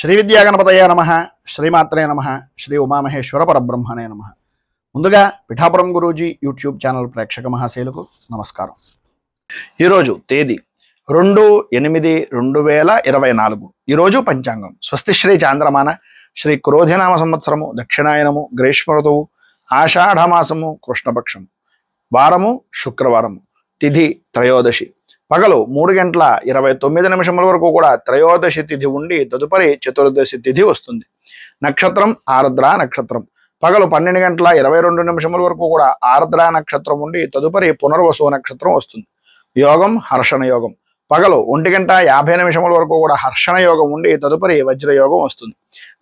శ్రీ విద్యాగణపతయ నమః, శ్రీమాత్రే నమః, శ్రీ ఉమామహేశ్వర పరబ్రహ్మణే నమః. ముందుగా పిఠాపురం గురూజీ యూట్యూబ్ ఛానల్ ప్రేక్షక మహాశయులకు నమస్కారం. ఈరోజు తేదీ 2/8/2024. ఈరోజు పంచాంగం స్వస్తి శ్రీ చాంద్రమాన శ్రీ క్రోధినామ సంవత్సరము దక్షిణాయనము గ్రీష్మ ఋతువు ఆషాఢమాసము కృష్ణపక్షము. వారము శుక్రవారము. తిథి త్రయోదశి. పగలు 3:29 వరకు కూడా త్రయోదశి తిథి ఉండి తదుపరి చతుర్దశి తిథి వస్తుంది. నక్షత్రం ఆర్ద్ర నక్షత్రం. పగలు 12:22 వరకు కూడా ఆర్ద్ర నక్షత్రం ఉండి తదుపరి పునర్వసు నక్షత్రం వస్తుంది. యోగం హర్షణ యోగం. పగలు 1:50 వరకు కూడా హర్షణ యోగం ఉండి తదుపరి వజ్రయోగం వస్తుంది.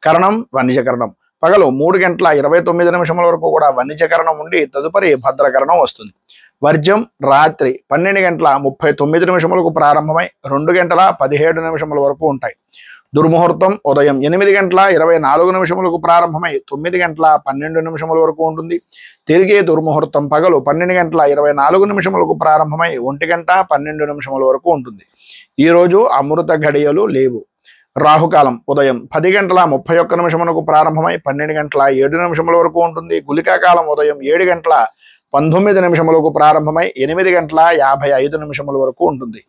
కరణం వణిజకరణం. పగలు 3:29 వరకు కూడా వణిజకరణం ఉండి తదుపరి భద్రకరణం వస్తుంది. వర్జం రాత్రి 12:39 ప్రారంభమై 2:17 వరకు ఉంటాయి. దుర్ముహూర్తం ఉదయం 8:24 ప్రారంభమై 9:12 వరకు ఉంటుంది. తిరిగే దుర్ముహూర్తం పగలు 12:24 ప్రారంభమై 1:12 వరకు ఉంటుంది. ఈరోజు అమృత ఘడియలు లేవు. రాహుకాలం ఉదయం 10:31 ప్రారంభమై 12:07 వరకు ఉంటుంది. గుళికా కాలం ఉదయం 7:19 ప్రారంభమై 8:55 వరకు ఉంటుంది.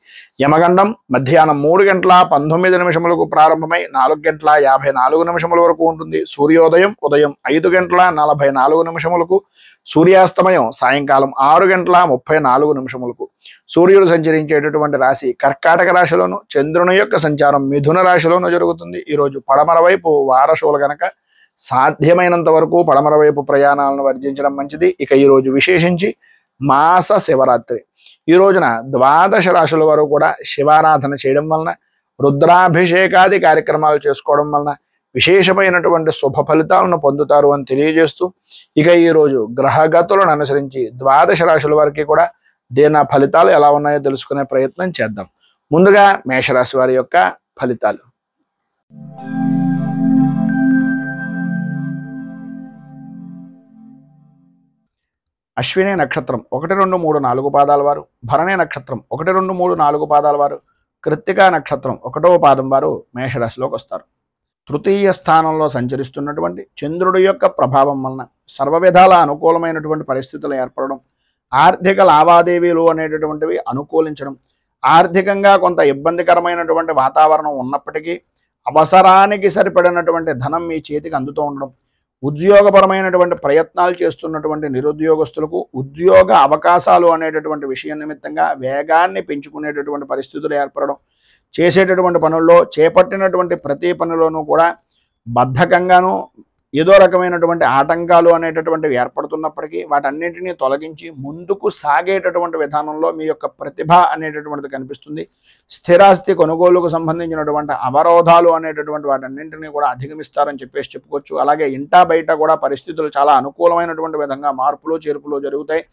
యమగండం మధ్యాహ్నం 3:19 ప్రారంభమై 4:54 వరకు ఉంటుంది. సూర్యోదయం ఉదయం 5:44 సూర్యాస్తమయం సాయంకాలం 6:34 సూర్యుడు సంచరించేటటువంటి రాశి కర్కాటక రాశిలోను, చంద్రుని యొక్క సంచారం మిథున రాశిలోను జరుగుతుంది. ఈరోజు పడమర వైపు వారసులు గనక సాధ్యమైనంత వరకు పడమర వైపు ప్రయాణాలను వర్జించడం మంచిది. ఇక ఈరోజు విశేషించి మాస శివరాత్రి. ఈ రోజున 12 రాశుల వారు కూడా శివారాధన చేయడం వలన, రుద్రాభిషేకాది కార్యక్రమాలు చేసుకోవడం వలన విశేషమైనటువంటి శుభ ఫలితాలను పొందుతారు అని తెలియజేస్తూ, ఇక ఈరోజు గ్రహగతులను అనుసరించి 12 రాశుల వారికి కూడా దీని ఫలితాలు ఎలా ఉన్నాయో తెలుసుకునే ప్రయత్నం చేద్దాం. ముందుగా మేషరాశి వారి యొక్క ఫలితాలు. అశ్విని నక్షత్రం 1, 2, 3, 4 పాదాల వారు, భరణి నక్షత్రం 1, 2, 3, 4 పాదాల వారు, కృత్తికా నక్షత్రం 1వ పాదం వారు మేషరాశిలోకి వస్తారు. తృతీయ స్థానంలో సంచరిస్తున్నటువంటి చంద్రుడి యొక్క ప్రభావం వలన సర్వ విధాల అనుకూలమైనటువంటి పరిస్థితులు ఏర్పడడం, ఆర్థిక లావాదేవీలు అనేటటువంటివి అనుకూలించడం, ఆర్థికంగా కొంత ఇబ్బందికరమైనటువంటి వాతావరణం ఉన్నప్పటికీ అవసరానికి సరిపడినటువంటి ధనం మీ చేతికి అందుతూ ఉండడం, ఉద్యోగపరమైనటువంటి ప్రయత్నాలు చేస్తున్నటువంటి నిరుద్యోగస్తులకు ఉద్యోగ అవకాశాలు అనేటటువంటి విషయం నిమిత్తంగా వేగాన్ని పెంచుకునేటటువంటి పరిస్థితులు ఏర్పడడం, చేసేటటువంటి పనుల్లో చేపట్టినటువంటి ప్రతి పనిలోనూ కూడా బద్ధకంగాను ఏదో రకమైనటువంటి ఆటంకాలు అనేటటువంటివి ఏర్పడుతున్నప్పటికీ వాటన్నింటినీ తొలగించి ముందుకు సాగేటటువంటి విధానంలో మీ యొక్క ప్రతిభ అనేటటువంటిది కనిపిస్తుంది. స్థిరాస్తి కొనుగోలుకు సంబంధించినటువంటి అవరోధాలు అనేటటువంటి వాటన్నింటినీ కూడా అధిగమిస్తారని చెప్పుకోవచ్చు. అలాగే ఇంటా బయట కూడా పరిస్థితులు చాలా అనుకూలమైనటువంటి విధంగా మార్పులు చేర్పులు జరుగుతాయి.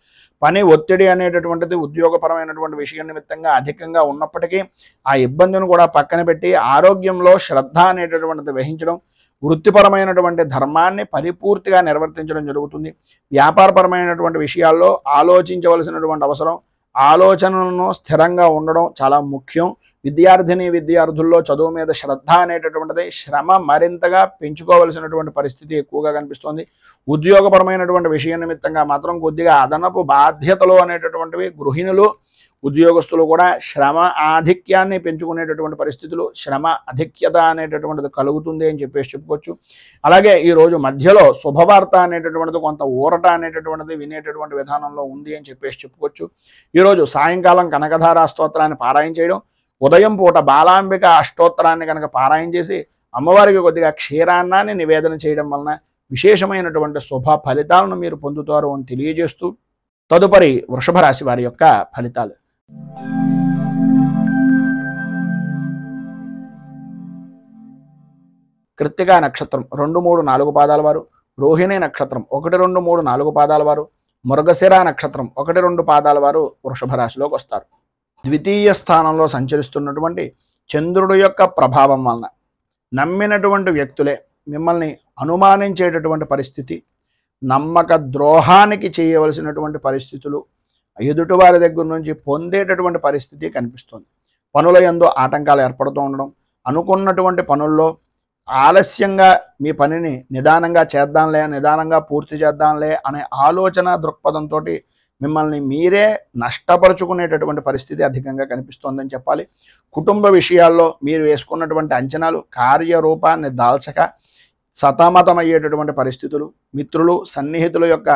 పని ఒత్తిడి అనేటటువంటిది ఉద్యోగపరమైనటువంటి విషయం నిమిత్తంగా అధికంగా ఉన్నప్పటికీ ఆ ఇబ్బందిని కూడా పక్కన పెట్టి ఆరోగ్యంలో శ్రద్ధ అనేటటువంటిది వహించడం, వృత్తిపరమైనటువంటి ధర్మాన్ని పరిపూర్తిగా నిర్వర్తించడం జరుగుతుంది. వ్యాపారపరమైనటువంటి విషయాల్లో ఆలోచించవలసినటువంటి అవసరం, ఆలోచనలను స్థిరంగా ఉండడం చాలా ముఖ్యం. విద్యార్థుల్లో చదువు మీద శ్రద్ధ అనేటటువంటిది శ్రమ మరింతగా పెంచుకోవలసినటువంటి పరిస్థితి ఎక్కువగా కనిపిస్తోంది. ఉద్యోగపరమైనటువంటి విషయం నిమిత్తంగా మాత్రం కొద్దిగా అదనపు బాధ్యతలు అనేటటువంటివి గృహిణులు ఉద్యోగస్తులు కూడా శ్రమ ఆధిక్యాన్ని పెంచుకునేటటువంటి పరిస్థితులు, శ్రమ అధిక్యత అనేటటువంటిది కలుగుతుంది అని చెప్పుకోవచ్చు. అలాగే ఈరోజు మధ్యలో శుభవార్త అనేటటువంటిది కొంత ఊరట అనేటటువంటిది వినేటటువంటి విధానంలో ఉంది అని చెప్పుకోవచ్చు. ఈరోజు సాయంకాలం కనకధారా స్తోత్రాన్ని పారాయణ చేయడం, ఉదయం పూట బాలాంబిక అష్టోత్తరాన్ని కనుక పారాయణ చేసి అమ్మవారికి కొద్దిగా క్షీరాన్నాన్ని నివేదన చేయడం వలన విశేషమైనటువంటి శుభ ఫలితాలను మీరు పొందుతారు అని తెలియజేస్తూ, తదుపరి వృషభ రాశి వారి యొక్క ఫలితాలు. కృత్తికా నక్షత్రం 2, 3, 4 పాదాల వారు, రోహిణి నక్షత్రం 1, 2, 3, 4 పాదాల వారు, మృగశిర నక్షత్రం 1, 2 పాదాల వారు వృషభ రాశిలోకి వస్తారు. ద్వితీయ స్థానంలో సంచరిస్తున్నటువంటి చంద్రుడు యొక్క ప్రభావం వలన నమ్మినటువంటి వ్యక్తులే మిమ్మల్ని అనుమానించేటటువంటి పరిస్థితి, నమ్మక ద్రోహానికి చేయవలసినటువంటి పరిస్థితులు ఎదుటివారి దగ్గర నుంచి పొందేటటువంటి పరిస్థితి కనిపిస్తుంది. పనుల యందు ఆటంకాలు ఏర్పడుతూ ఉండడం, అనుకున్నటువంటి పనుల్లో ఆలస్యంగా మీ పనిని నిదానంగా చేద్దాంలే, నిదానంగా పూర్తి చేద్దాంలే అనే ఆలోచన దృక్పథంతో మిమ్మల్ని మీరే నష్టపరుచుకునేటటువంటి పరిస్థితి అధికంగా కనిపిస్తోందని చెప్పాలి. కుటుంబ విషయాల్లో మీరు వేసుకున్నటువంటి అంచనాలు కార్యరూపాన్ని దాల్చక సతమతమయ్యేటటువంటి పరిస్థితులు, మిత్రులు సన్నిహితుల యొక్క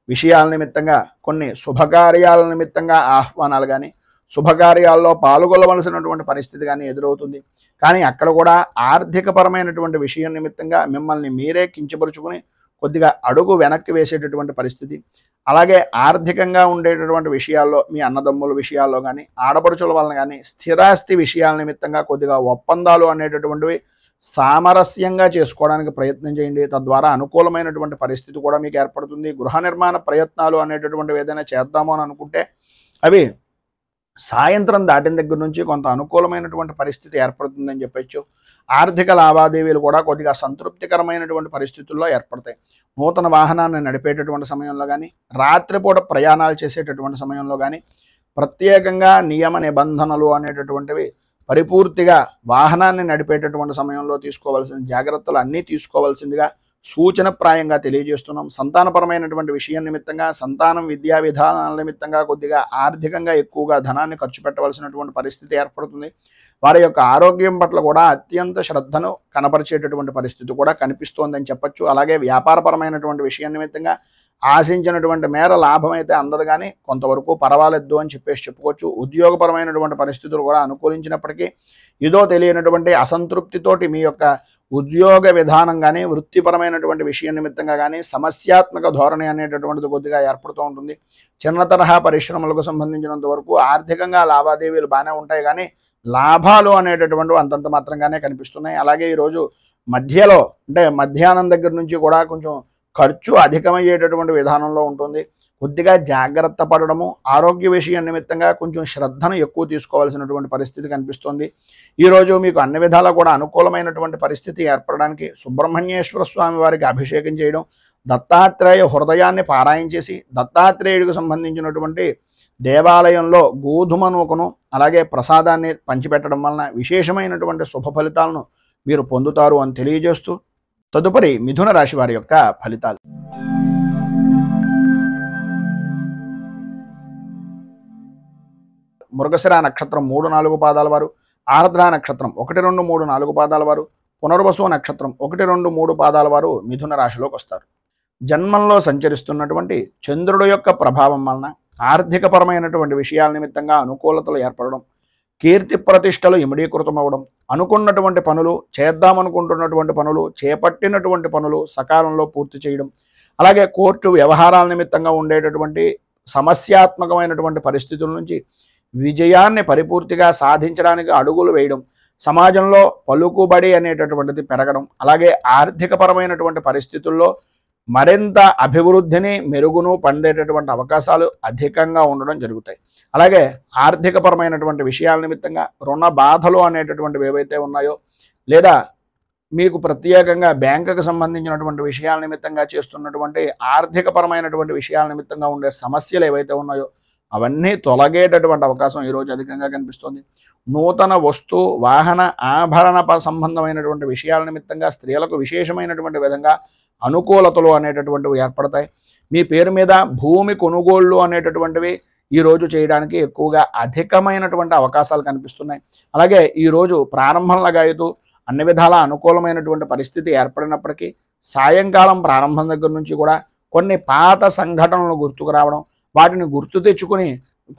విషయాల నిమిత్తంగా కొన్ని శుభకార్యాల నిమిత్తంగా ఆహ్వానాలు కానీ, శుభకార్యాల్లో పాల్గొనవలసినటువంటి పరిస్థితి కానీ ఎదురవుతుంది. కానీ అక్కడ కూడా ఆర్థికపరమైనటువంటి విషయం నిమిత్తంగా మిమ్మల్ని మీరే కించపరుచుకుని కొద్దిగా అడుగు వెనక్కి వేసేటటువంటి పరిస్థితి. అలాగే ఆర్థికంగా ఉండేటటువంటి విషయాల్లో మీ అన్నదమ్ముల విషయాల్లో కానీ, ఆడపడుచుల వలన కానీ, స్థిరాస్తి విషయాల నిమిత్తంగా కొద్దిగా ఒప్పందాలు అనేటటువంటివి సామరస్యంగా చేసుకోవడానికి ప్రయత్నం చేయండి. తద్వారా అనుకూలమైనటువంటి పరిస్థితి కూడా మీకు ఏర్పడుతుంది. గృహ నిర్మాణ ప్రయత్నాలు అనేటటువంటివి ఏదైనా చేద్దామో అని అనుకుంటే అవి సాయంత్రం దాటిన దగ్గర నుంచి కొంత అనుకూలమైనటువంటి పరిస్థితి ఏర్పడుతుందని చెప్పచ్చు. ఆర్థిక లావాదేవీలు కూడా కొద్దిగా సంతృప్తికరమైనటువంటి పరిస్థితుల్లో ఏర్పడతాయి. నూతన వాహనాన్ని నడిపేటటువంటి సమయంలో కానీ, రాత్రిపూట ప్రయాణాలు చేసేటటువంటి సమయంలో కానీ ప్రత్యేకంగా నియమ నిబంధనలు అనేటటువంటివి పరిపూర్తిగా వాహనాన్ని నడిపేటటువంటి సమయంలో తీసుకోవాల్సిన జాగ్రత్తలు అన్నీ తీసుకోవాల్సిందిగా సూచనప్రాయంగా తెలియజేస్తున్నాం. సంతానపరమైనటువంటి విషయం నిమిత్తంగా, సంతానం విద్యా విధానాల నిమిత్తంగా కొద్దిగా ఆర్థికంగా ఎక్కువగా ధనాన్ని ఖర్చు పెట్టవలసినటువంటి పరిస్థితి ఏర్పడుతుంది. వారి యొక్క ఆరోగ్యం పట్ల కూడా అత్యంత శ్రద్ధను కనపరిచేటటువంటి పరిస్థితి కూడా కనిపిస్తోందని చెప్పచ్చు. అలాగే వ్యాపారపరమైనటువంటి విషయం నిమిత్తంగా ఆశించినటువంటి మేర లాభం అయితే అందదు, కానీ కొంతవరకు పర్వాలేదు అని చెప్పుకోవచ్చు. ఉద్యోగపరమైనటువంటి పరిస్థితులు కూడా అనుకూలించినప్పటికీ ఏదో తెలియనటువంటి అసంతృప్తితోటి మీ యొక్క ఉద్యోగ విధానం కానీ, వృత్తిపరమైనటువంటి విషయం నిమిత్తంగా కానీ సమస్యాత్మక ధోరణి అనేటటువంటిది కొద్దిగా ఏర్పడుతూ ఉంటుంది. చిన్న తరహా పరిశ్రమలకు సంబంధించినంత వరకు ఆర్థికంగా లావాదేవీలు బాగానే ఉంటాయి, కానీ లాభాలు అనేటటువంటివి అంతంత మాత్రంగానే కనిపిస్తున్నాయి. అలాగే ఈరోజు మధ్యలో అంటే మధ్యాహ్నం దగ్గర నుంచి కూడా కొంచెం ఖర్చు అధికమయ్యేటటువంటి విధానంలో ఉంటుంది. కొద్దిగా జాగ్రత్త పడడము, ఆరోగ్య విషయం నిమిత్తంగా కొంచెం శ్రద్ధను ఎక్కువ తీసుకోవాల్సినటువంటి పరిస్థితి కనిపిస్తుంది. ఈరోజు మీకు అన్ని విధాలా కూడా అనుకూలమైనటువంటి పరిస్థితి ఏర్పడడానికి సుబ్రహ్మణ్యేశ్వర స్వామి వారికి అభిషేకం చేయడం, దత్తాత్రేయ హృదయాన్ని పారాయణ చేసి దత్తాత్రేయుడికి సంబంధించినటువంటి దేవాలయంలో గోధుమ నూకను అలాగే ప్రసాదాన్ని పంచిపెట్టడం వలన విశేషమైనటువంటి శుభ ఫలితాలను మీరు పొందుతారు అని తెలియజేస్తూ తదుపరి మిథున రాశి వారి యొక్క ఫలితాలు. మృగశిర నక్షత్రం 3-4 పాదాల వారు, ఆర్ద్ర నక్షత్రం 1, 2, 3, 4 పాదాల వారు, పునర్వసు నక్షత్రం 1, 2, 3 పాదాల వారు మిథున రాశిలోకి వస్తారు. జన్మంలో సంచరిస్తున్నటువంటి చంద్రుడు యొక్క ప్రభావం వలన ఆర్థికపరమైనటువంటి విషయాల నిమిత్తంగా అనుకూలతలు ఏర్పడడం, కీర్తి ప్రతిష్టలు ఇమిడీకృతమవడం, అనుకున్నటువంటి పనులు, చేద్దామనుకుంటున్నటువంటి పనులు, చేపట్టినటువంటి పనులు సకాలంలో పూర్తి చేయడం, అలాగే కోర్టు వ్యవహారాల నిమిత్తంగా ఉండేటటువంటి సమస్యాత్మకమైనటువంటి పరిస్థితుల నుంచి విజయాన్ని పరిపూర్తిగా సాధించడానికి అడుగులు వేయడం, సమాజంలో పలుకుబడి అనేటటువంటిది పెరగడం, అలాగే ఆర్థికపరమైనటువంటి పరిస్థితుల్లో మరింత అభివృద్ధిని మెరుగును పొందేటటువంటి అవకాశాలు అధికంగా ఉండడం జరుగుతాయి. అలాగే ఆర్థికపరమైనటువంటి విషయాల నిమిత్తంగా రుణ బాధలు అనేటటువంటివి ఏవైతే ఉన్నాయో, లేదా మీకు ప్రత్యేకంగా బ్యాంకుకు సంబంధించినటువంటి విషయాల నిమిత్తంగా చేస్తున్నటువంటి ఆర్థికపరమైనటువంటి విషయాల నిమిత్తంగా ఉండే సమస్యలు ఏవైతే ఉన్నాయో అవన్నీ తొలగేటటువంటి అవకాశం ఈరోజు అధికంగా కనిపిస్తుంది. నూతన వస్తు వాహన ఆభరణ సంబంధమైనటువంటి విషయాల నిమిత్తంగా స్త్రీలకు విశేషమైనటువంటి విధంగా అనుకూలతలు అనేటటువంటివి ఏర్పడతాయి. మీ పేరు మీద భూమి కొనుగోళ్లు అనేటటువంటివి ఈరోజు చేయడానికి ఎక్కువగా అధికమైనటువంటి అవకాశాలు కనిపిస్తున్నాయి. అలాగే ఈరోజు ప్రారంభంలాగా అయితే అన్ని విధాల అనుకూలమైనటువంటి పరిస్థితి ఏర్పడినప్పటికీ సాయంకాలం ప్రారంభం దగ్గర నుంచి కూడా కొన్ని పాత సంఘటనలు గుర్తుకు రావడం, వాటిని గుర్తు తెచ్చుకుని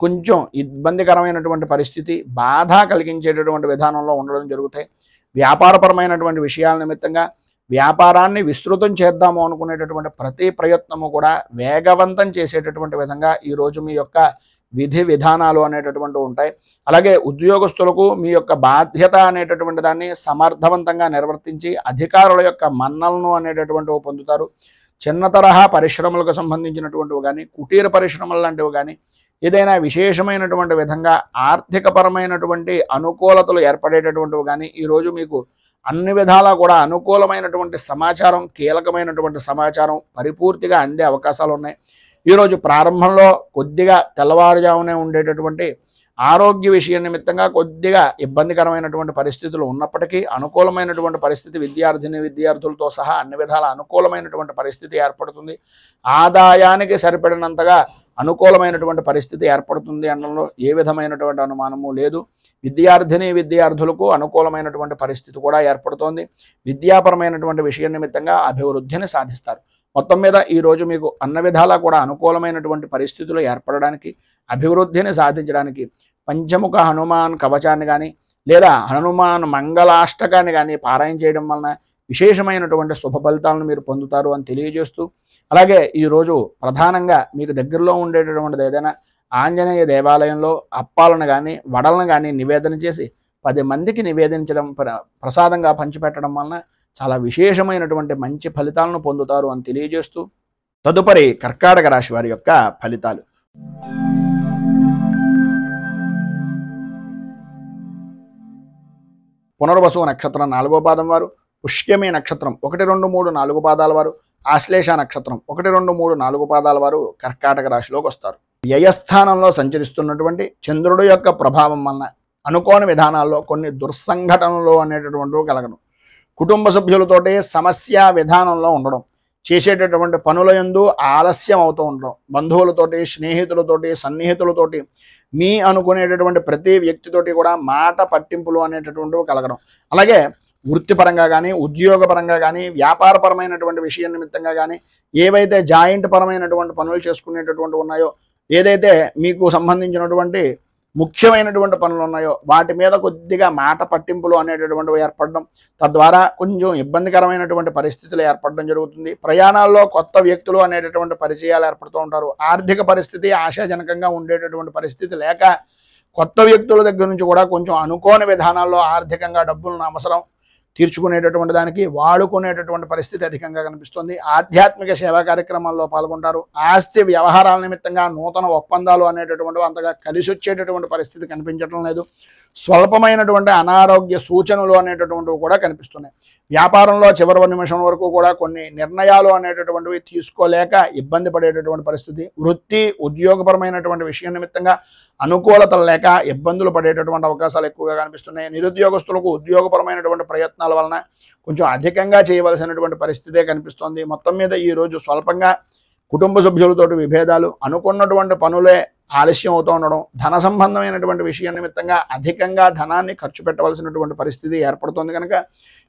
కొంచెం ఇబ్బందికరమైనటువంటి పరిస్థితి, బాధ కలిగించేటటువంటి విధానంలో ఉండడం జరుగుతాయి. వ్యాపారపరమైనటువంటి విషయాల నిమిత్తంగా వ్యాపారాన్ని విస్తృతం చేద్దాము అనుకునేటటువంటి ప్రతి ప్రయత్నము కూడా వేగవంతం చేసేటటువంటి విధంగా ఈరోజు మీ యొక్క విధి విధానాలు అనేటటువంటివి ఉంటాయి. అలాగే ఉద్యోగస్తులకు మీ యొక్క బాధ్యత అనేటటువంటి దాన్ని సమర్థవంతంగా నిర్వర్తించి అధికారుల యొక్క మన్నలను అనేటటువంటివి పొందుతారు. చిన్న తరహా పరిశ్రమలకు సంబంధించినటువంటివి కానీ, కుటీర పరిశ్రమలు లాంటివి కానీ ఏదైనా విశేషమైనటువంటి విధంగా ఆర్థికపరమైనటువంటి అనుకూలతలు ఏర్పడేటటువంటివి కానీ ఈరోజు మీకు అన్ని విధాలా కూడా అనుకూలమైనటువంటి సమాచారం, కీలకమైనటువంటి సమాచారం పరిపూర్తిగా అందే అవకాశాలు ఉన్నాయి. ఈరోజు ప్రారంభంలో కొద్దిగా తెల్లవారుజామునే ఉండేటటువంటి ఆరోగ్య విషయం నిమిత్తంగా కొద్దిగా ఇబ్బందికరమైనటువంటి పరిస్థితులు ఉన్నప్పటికీ అనుకూలమైనటువంటి పరిస్థితి విద్యార్థులతో సహా అన్ని విధాల అనుకూలమైనటువంటి పరిస్థితి ఏర్పడుతుంది. ఆదాయానికి సరిపడినంతగా అనుకూలమైనటువంటి పరిస్థితి ఏర్పడుతుంది అనడంలో ఏ విధమైనటువంటి అనుమానము లేదు. విద్యార్థులకు అనుకూలమైనటువంటి పరిస్థితి కూడా ఏర్పడుతోంది. విద్యాపరమైనటువంటి విషయం నిమిత్తంగా అభివృద్ధిని సాధిస్తారు. మొత్తం మీద ఈరోజు మీకు అన్న విధాలా కూడా అనుకూలమైనటువంటి పరిస్థితులు ఏర్పడడానికి, అభివృద్ధిని సాధించడానికి పంచముఖ హనుమాన్ కవచాన్ని కానీ లేదా హనుమాన్ మంగళాష్టకాన్ని కానీ పారాయణ చేయడం వలన విశేషమైనటువంటి శుభ ఫలితాలను మీరు పొందుతారు అని తెలియజేస్తూ, అలాగే ఈరోజు ప్రధానంగా మీకు దగ్గరలో ఉండేటటువంటిది ఏదైనా ఆంజనేయ దేవాలయంలో అప్పాలను కానీ వడలను కానీ నివేదన చేసి 10 మందికి నివేదించడం, ప్రసాదంగా పంచిపెట్టడం వలన చాలా విశేషమైనటువంటి మంచి ఫలితాలను పొందుతారు అని తెలియజేస్తూ, తదుపరి కర్కాటక రాశి వారి యొక్క ఫలితాలు. పునర్వసు నక్షత్రం 4వ పాదం వారు, పుష్యమి నక్షత్రం 1, 2, 3, 4 పాదాల వారు, ఆశ్లేష నక్షత్రం 1, 2, 3, 4 పాదాల వారు కర్కాటక రాశిలోకి వస్తారు. వ్యయస్థానంలో సంచరిస్తున్నటువంటి చంద్రుడు యొక్క ప్రభావం వలన అనుకోని విధానాల్లో కొన్ని దుర్సంఘటనలు అనేటటువంటివి కలగడం, కుటుంబ సభ్యులతోటి సమస్య విధానంలో ఉండడం, చేసేటటువంటి పనుల యందు ఆలస్యం అవుతూ ఉండడం, బంధువులతోటి, స్నేహితులతోటి, సన్నిహితులతోటి, మీ అనుకునేటటువంటి ప్రతి వ్యక్తితోటి కూడా మాట పట్టింపులు అనేటటువంటివి కలగడం, అలాగే వృత్తిపరంగా కానీ ఉద్యోగపరంగా కానీ వ్యాపారపరమైనటువంటి విషయం నిమిత్తంగా కానీ ఏవైతే జాయింట్ పరమైనటువంటి పనులు చేసుకునేటటువంటి ఉన్నాయో, ఏదైతే మీకు సంబంధించినటువంటి ముఖ్యమైనటువంటి పనులు ఉన్నాయో వాటి మీద కొద్దిగా మాట పట్టింపులు అనేటటువంటివి ఏర్పడడం, తద్వారా కొంచెం ఇబ్బందికరమైనటువంటి పరిస్థితులు ఏర్పడడం జరుగుతుంది. ప్రయాణాల్లో కొత్త వ్యక్తులు అనేటటువంటి పరిచయాలు ఏర్పడుతూ ఉంటారు. ఆర్థిక పరిస్థితి ఆశాజనకంగా ఉండేటటువంటి పరిస్థితి లేక కొత్త వ్యక్తుల దగ్గర నుంచి కూడా కొంచెం అనుకోని విధానాల్లో ఆర్థికంగా డబ్బులను అవసరం తీర్చుకునేటటువంటి దానికి వాడుకునేటటువంటి పరిస్థితి అధికంగా కనిపిస్తుంది. ఆధ్యాత్మిక సేవా కార్యక్రమాల్లో పాల్గొంటారు. ఆస్తి వ్యవహారాల నిమిత్తంగా నూతన ఒప్పందాలు అనేటటువంటివి అంతగా కలిసి వచ్చేటటువంటి పరిస్థితి కనిపించడం లేదు. స్వల్పమైనటువంటి అనారోగ్య సూచనలు అనేటటువంటివి కూడా కనిపిస్తున్నాయి. వ్యాపారంలో చివరి నిమిషం వరకు కూడా కొన్ని నిర్ణయాలు అనేటటువంటివి తీసుకోలేక ఇబ్బంది పడేటటువంటి పరిస్థితి, వృత్తి ఉద్యోగపరమైనటువంటి విషయం నిమిత్తంగా అనుకూలతలు లేక ఇబ్బందులు పడేటటువంటి అవకాశాలు ఎక్కువగా కనిపిస్తున్నాయి. నిరుద్యోగస్తులకు ఉద్యోగపరమైనటువంటి ప్రయత్నాల వలన కొంచెం అధికంగా చేయవలసినటువంటి పరిస్థితే కనిపిస్తోంది. మొత్తం మీద ఈరోజు స్వల్పంగా కుటుంబ సభ్యులతోటి విభేదాలు, అనుకున్నటువంటి పనులే ఆలస్యం అవుతూ ఉండడం, ధన సంబంధమైనటువంటి విషయం నిమిత్తంగా అధికంగా ధనాన్ని ఖర్చు పెట్టవలసినటువంటి పరిస్థితి ఏర్పడుతుంది. కనుక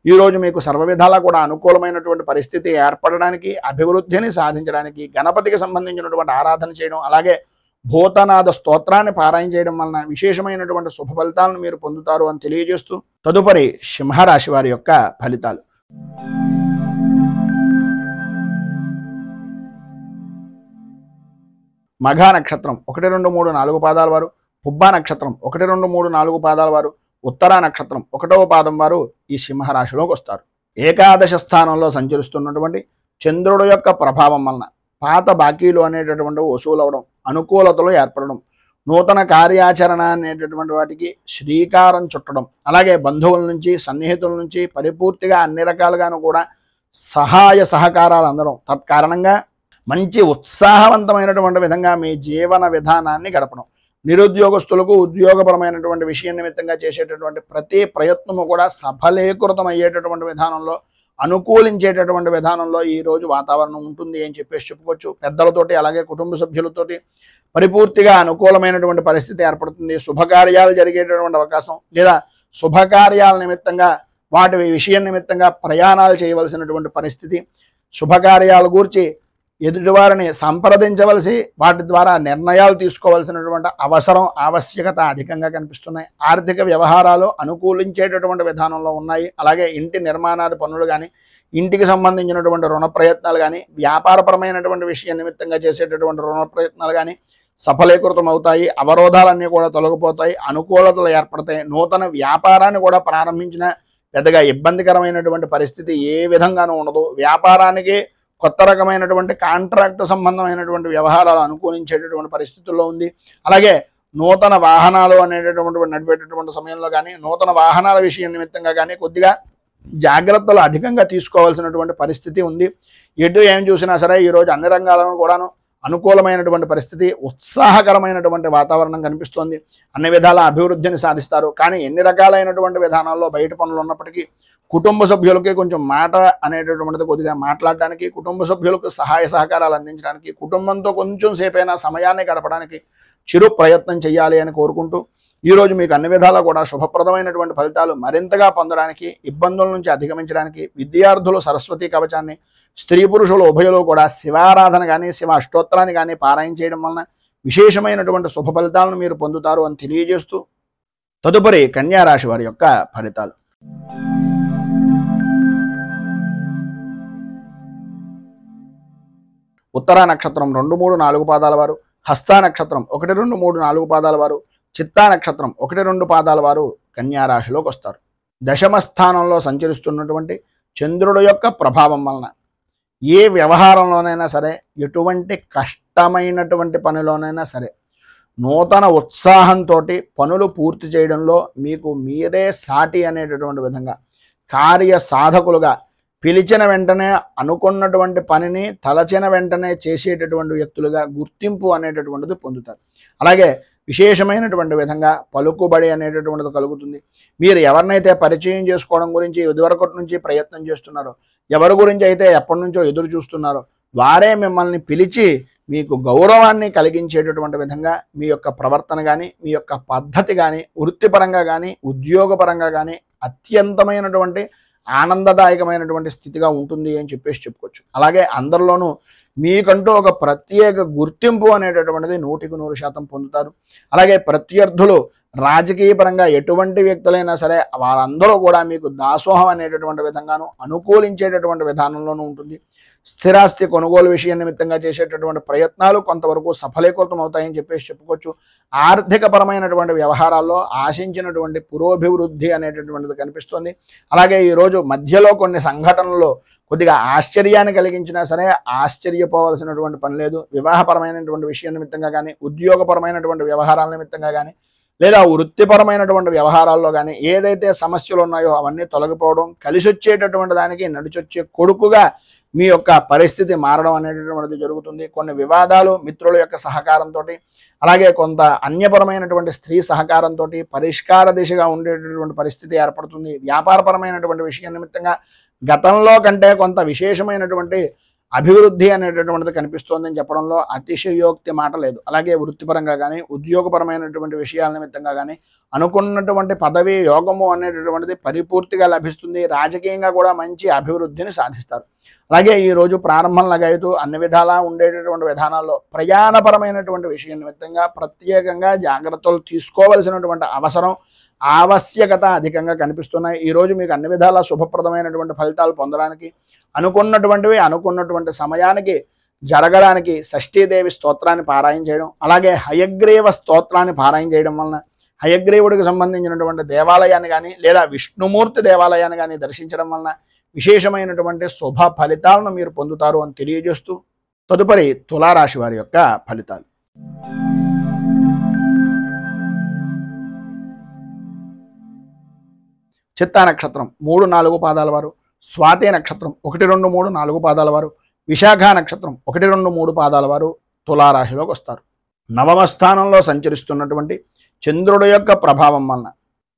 ఈరోజు మీకు సర్వవిధాలా కూడా అనుకూలమైనటువంటి పరిస్థితి ఏర్పడడానికి, అభివృద్ధిని సాధించడానికి గణపతికి సంబంధించినటువంటి ఆరాధన చేయడం, అలాగే భూతనాథ స్తోత్రాన్ని పారాయణ చేయడం వలన విశేషమైనటువంటి శుభ ఫలితాలను మీరు పొందుతారు అని తెలియజేస్తూ, తదుపరి సింహరాశి వారి యొక్క ఫలితాలు. మఘా నక్షత్రం 1, 2, 3, 4 పాదాల వారు, పుబ్బా నక్షత్రం 1, 2, 3, 4 పాదాల వారు, ఉత్తరా నక్షత్రం 1వ పాదం వారు ఈ సింహరాశిలోకి వస్తారు. ఏకాదశ స్థానంలో సంచరిస్తున్నటువంటి చంద్రుడు యొక్క ప్రభావం వలన పాత బాకీలు అనేటటువంటివి వసూలవడం, అనుకూలతలు ఏర్పడడం, నూతన కార్యాచరణ అనేటటువంటి వాటికి శ్రీకారం చుట్టడం, అలాగే బంధువుల నుంచి సన్నిహితుల నుంచి పరిపూర్తిగా అన్ని రకాలుగాను కూడా సహాయ సహకారాలు అందడం, తత్కారణంగా మంచి ఉత్సాహవంతమైనటువంటి విధంగా మీ జీవన విధానాన్ని గడపడం, నిరుద్యోగస్తులకు ఉద్యోగపరమైనటువంటి విషయం నిమిత్తంగా చేసేటటువంటి ప్రతి ప్రయత్నము కూడా సఫలీకృతం అయ్యేటటువంటి విధానంలో, అనుకూలించేటటువంటి విధానంలో ఈరోజు వాతావరణం ఉంటుంది అని చెప్పేసి చెప్పుకోవచ్చు. పెద్దలతోటి అలాగే కుటుంబ సభ్యులతోటి పరిపూర్తిగా అనుకూలమైనటువంటి పరిస్థితి ఏర్పడుతుంది. శుభకార్యాలు జరిగేటటువంటి అవకాశం, లేదా శుభకార్యాల నిమిత్తంగా వాటి విషయం నిమిత్తంగా ప్రయాణాలు చేయవలసినటువంటి పరిస్థితి, శుభకార్యాల గూర్చి ఎదుటివారిని సంప్రదించవలసి వాటి ద్వారా నిర్ణయాలు తీసుకోవాల్సినటువంటి అవసరం, ఆవశ్యకత అధికంగా కనిపిస్తున్నాయి. ఆర్థిక వ్యవహారాలు అనుకూలించేటటువంటి విధానంలో ఉన్నాయి. అలాగే ఇంటి నిర్మాణాది పనులు కానీ, ఇంటికి సంబంధించినటువంటి రుణ ప్రయత్నాలు కానీ, వ్యాపారపరమైనటువంటి విషయం నిమిత్తంగా చేసేటటువంటి రుణ ప్రయత్నాలు కానీ సఫలీకృతం అవుతాయి. అవరోధాలన్నీ కూడా తొలగిపోతాయి, అనుకూలతలు ఏర్పడతాయి. నూతన వ్యాపారాన్ని కూడా ప్రారంభించిన పెద్దగా ఇబ్బందికరమైనటువంటి పరిస్థితి ఏ విధంగానూ ఉండదు. వ్యాపారానికి కొత్త రకమైనటువంటి కాంట్రాక్ట్ సంబంధమైనటువంటి వ్యవహారాలు అనుకూలించేటటువంటి పరిస్థితుల్లో ఉంది. అలాగే నూతన వాహనాలు అనేటటువంటి నడిపేటటువంటి సమయంలో కానీ, నూతన వాహనాల విషయం నిమిత్తంగా కానీ కొద్దిగా జాగ్రత్తలు అధికంగా తీసుకోవాల్సినటువంటి పరిస్థితి ఉంది. ఎటు ఏం చూసినా సరే ఈరోజు అన్ని రంగాలను కూడాను అనుకూలమైనటువంటి పరిస్థితి, ఉత్సాహకరమైనటువంటి వాతావరణం కనిపిస్తోంది. అన్ని విధాల అభివృద్ధిని సాధిస్తారు. కానీ ఎన్ని రకాలైనటువంటి విధానాల్లో బయట పనులు ఉన్నప్పటికీ కుటుంబ సభ్యులకి కొంచెం మాట అనేటటువంటిది కొద్దిగా మాట్లాడడానికి, కుటుంబ సభ్యులకు సహాయ సహకారాలు అందించడానికి, కుటుంబంతో కొంచెం సేపైనా సమయాన్ని గడపడానికి చిరు ప్రయత్నం చేయాలి అని కోరుకుంటూ, ఈరోజు మీకు అన్ని విధాలా కూడా శుభప్రదమైనటువంటి ఫలితాలు మరింతగా పొందడానికి, ఇబ్బందుల నుంచి అధిగమించడానికి విద్యార్థులు సరస్వతి కవచాన్ని, స్త్రీ పురుషులు ఉభయులు కూడా శివారాధన కానీ శివ అష్టోత్తరాన్ని కానీ పారాయణ చేయడం వలన విశేషమైనటువంటి శుభ ఫలితాలను మీరు పొందుతారు అని తెలియజేస్తూ, తదుపరి కన్యా రాశి వారి యొక్క ఫలితాలు. ఉత్తరా నక్షత్రం 2, 3, 4 పాదాల వారు, హస్తా నక్షత్రం 1, 2, 3, 4 పాదాల వారు, చిత్తా నక్షత్రం 1, 2 పాదాల వారు కన్యా రాశిలోకి వస్తారు. దశమ స్థానంలో సంచరిస్తున్నటువంటి చంద్రుడు యొక్క ప్రభావం వలన ఏ వ్యవహారంలోనైనా సరే, ఎటువంటి కష్టమైనటువంటి పనిలోనైనా సరే నూతన ఉత్సాహంతో పనులు పూర్తి చేయడంలో మీకు మీరే సాటి అనేటటువంటి విధంగా కార్య సాధకులుగా, పిలిచిన వెంటనే అనుకున్నటువంటి పనిని తలచిన వెంటనే చేసేటటువంటి వ్యక్తులుగా గుర్తింపు అనేటటువంటిది పొందుతారు. అలాగే విశేషమైనటువంటి విధంగా పలుకుబడి అనేటటువంటిది కలుగుతుంది. మీరు ఎవరినైతే పరిచయం చేసుకోవడం గురించి ఇదివరకటి నుంచి ప్రయత్నం చేస్తున్నారో, ఎవరి గురించి అయితే ఎప్పటి నుంచో ఎదురు చూస్తున్నారో, వారే మిమ్మల్ని పిలిచి మీకు గౌరవాన్ని కలిగించేటటువంటి విధంగా మీ యొక్క ప్రవర్తన కానీ, మీ యొక్క పద్ధతి కానీ, వృత్తిపరంగా కానీ, ఉద్యోగపరంగా కానీ అత్యంతమైనటువంటి ఆనందదాయకమైనటువంటి స్థితిగా ఉంటుంది అని చెప్పుకోవచ్చు. అలాగే అందరిలోనూ మీకంటూ ఒక ప్రత్యేక గుర్తింపు అనేటటువంటిది 100% పొందుతారు. అలాగే ప్రత్యర్థులు రాజకీయపరంగా ఎటువంటి వ్యక్తులైనా సరే వారందరూ కూడా మీకు దాసోహం అనేటటువంటి విధంగాను అనుకూలించేటటువంటి విధానంలోనూ ఉంటుంది. స్థిరాస్తి కొనుగోలు విషయం నిమిత్తంగా చేసేటటువంటి ప్రయత్నాలు కొంతవరకు సఫలీకృతం అవుతాయని చెప్పుకోవచ్చు. ఆర్థికపరమైనటువంటి వ్యవహారాల్లో ఆశించినటువంటి పురోభివృద్ధి అనేటటువంటిది కనిపిస్తుంది. అలాగే ఈరోజు మధ్యలో కొన్ని సంఘటనలు కొద్దిగా ఆశ్చర్యాన్ని కలిగించినా సరే ఆశ్చర్యపోవాల్సినటువంటి పని లేదు. వివాహపరమైనటువంటి విషయం నిమిత్తంగా కానీ, ఉద్యోగపరమైనటువంటి వ్యవహారాల నిమిత్తంగా కానీ, లేదా వృత్తిపరమైనటువంటి వ్యవహారాల్లో కానీ ఏదైతే సమస్యలు ఉన్నాయో అవన్నీ తొలగిపోవడం, కలిసి వచ్చేటటువంటి దానికి నడిచొచ్చే కొడుకుగా మీ యొక్క పరిస్థితి మారడం అనేటటువంటిది జరుగుతుంది. కొన్ని వివాదాలు మిత్రుల యొక్క సహకారంతో, అలాగే కొంత అన్యపరమైనటువంటి స్త్రీ సహకారంతో పరిష్కార దిశగా ఉండేటటువంటి పరిస్థితి ఏర్పడుతుంది. వ్యాపారపరమైనటువంటి విషయం నిమిత్తంగా గతంలో కంటే కొంత విశేషమైనటువంటి అభివృద్ధి అనేటటువంటిది కనిపిస్తోందని చెప్పడంలో అతిశయోక్తి మాట లేదు. అలాగే వృత్తిపరంగా కానీ, ఉద్యోగపరమైనటువంటి విషయాల నిమిత్తంగా కానీ అనుకున్నటువంటి పదవి యోగము అనేటటువంటిది పరిపూర్తిగా లభిస్తుంది. రాజకీయంగా కూడా మంచి అభివృద్ధిని సాధిస్తారు. అలాగే ఈరోజు ప్రారంభంలాగైతూ అన్ని విధాలా ఉండేటటువంటి విధానాల్లో ప్రయాణపరమైనటువంటి విషయం నిమిత్తంగా ప్రత్యేకంగా జాగ్రత్తలు తీసుకోవలసినటువంటి ఆవశ్యకత అధికంగా కనిపిస్తున్నాయి. ఈరోజు మీకు అన్ని విధాలా శుభప్రదమైనటువంటి ఫలితాలు పొందడానికి, అనుకున్నటువంటి సమయానికి జరగడానికి షష్ఠీదేవి స్తోత్రాన్ని పారాయణ చేయడం, అలాగే హయగ్రీవ స్తోత్రాన్ని పారాయణ చేయడం వలన హయగ్రీవుడికి సంబంధించినటువంటి దేవాలయాన్ని కానీ, లేదా విష్ణుమూర్తి దేవాలయాన్ని కానీ దర్శించడం వలన విశేషమైనటువంటి శుభ ఫలితాలను మీరు పొందుతారు అని తెలియజేస్తూ, తదుపరి తులారాశి వారి యొక్క ఫలితాలు. చిత్తా నక్షత్రం 3, 4 పాదాల వారు, స్వాతి నక్షత్రం 1, 2, 3, 4 పాదాల వారు, విశాఖ నక్షత్రం 1, 2, 3 పాదాల వారు తులారాశిలోకి వస్తారు. నవమ స్థానంలో సంచరిస్తున్నటువంటి చంద్రుడి యొక్క ప్రభావం వలన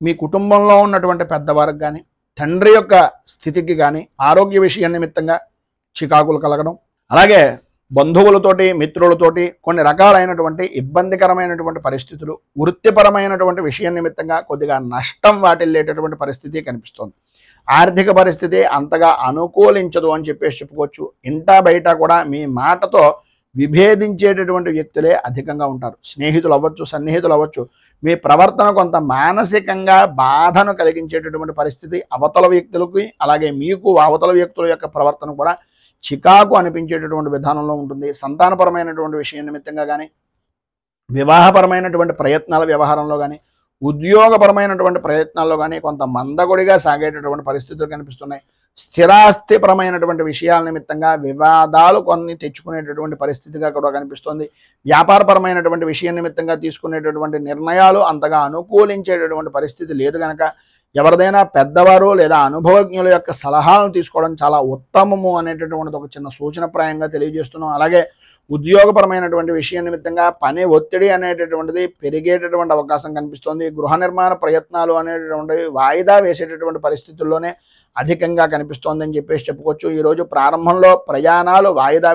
మీ కుటుంబంలో ఉన్నటువంటి పెద్దవారికి కానీ, తండ్రి యొక్క స్థితికి కానీ ఆరోగ్య విషయం నిమిత్తంగా చికాకులు కలగడం, అలాగే బంధువులతోటి, మిత్రులతోటి కొన్ని రకాలైనటువంటి ఇబ్బందికరమైనటువంటి పరిస్థితులు, వృత్తిపరమైనటువంటి విషయం నిమిత్తంగా కొద్దిగా నష్టం వాటిల్లేటటువంటి పరిస్థితి కనిపిస్తోంది. ఆర్థిక పరిస్థితి అంతగా అనుకూలించదు అని చెప్పుకోవచ్చు. ఇంటా బయట కూడా మీ మాటతో విభేదించేటటువంటి వ్యక్తులే అధికంగా ఉంటారు. స్నేహితులు అవ్వచ్చు, సన్నిహితులు అవ్వచ్చు. మీ ప్రవర్తన కొంత మానసికంగా బాధను కలిగించేటటువంటి పరిస్థితి అవతల వ్యక్తులకి, అలాగే మీకు అవతల వ్యక్తుల యొక్క ప్రవర్తన కూడా చికాకు అనిపించేటటువంటి విధానంలో ఉంటుంది. సంతానపరమైనటువంటి విషయం నిమిత్తంగా కానీ, వివాహపరమైనటువంటి ప్రయత్నాల వ్యవహారంలో కానీ, ఉద్యోగపరమైనటువంటి ప్రయత్నాల్లో కానీ కొంత మందకొడిగా సాగేటటువంటి పరిస్థితులు కనిపిస్తున్నాయి. స్థిరాస్తిపరమైనటువంటి విషయాల నిమిత్తంగా వివాదాలు కొన్ని తెచ్చుకునేటటువంటి పరిస్థితిగా కూడా కనిపిస్తుంది. వ్యాపారపరమైనటువంటి విషయం నిమిత్తంగా తీసుకునేటటువంటి నిర్ణయాలు అంతగా అనుకూలించేటటువంటి పరిస్థితి లేదు కనుక ఎవరిదైనా పెద్దవారు లేదా అనుభవజ్ఞుల యొక్క సలహాలను తీసుకోవడం చాలా ఉత్తమము అనేటటువంటిది ఒక చిన్న సూచనప్రాయంగా తెలియజేస్తున్నాం. అలాగే ఉద్యోగపరమైనటువంటి విషయం నిమిత్తంగా పని ఒత్తిడి అనేటటువంటిది పెరిగేటటువంటి అవకాశం కనిపిస్తోంది. గృహ నిర్మాణ ప్రయత్నాలు అనేటటువంటివి వాయిదా వేసేటటువంటి పరిస్థితుల్లోనే అధికంగా కనిపిస్తోందని చెప్పేసి చెప్పుకోవచ్చు. ఈరోజు ప్రారంభంలో ప్రయాణాలు వాయిదా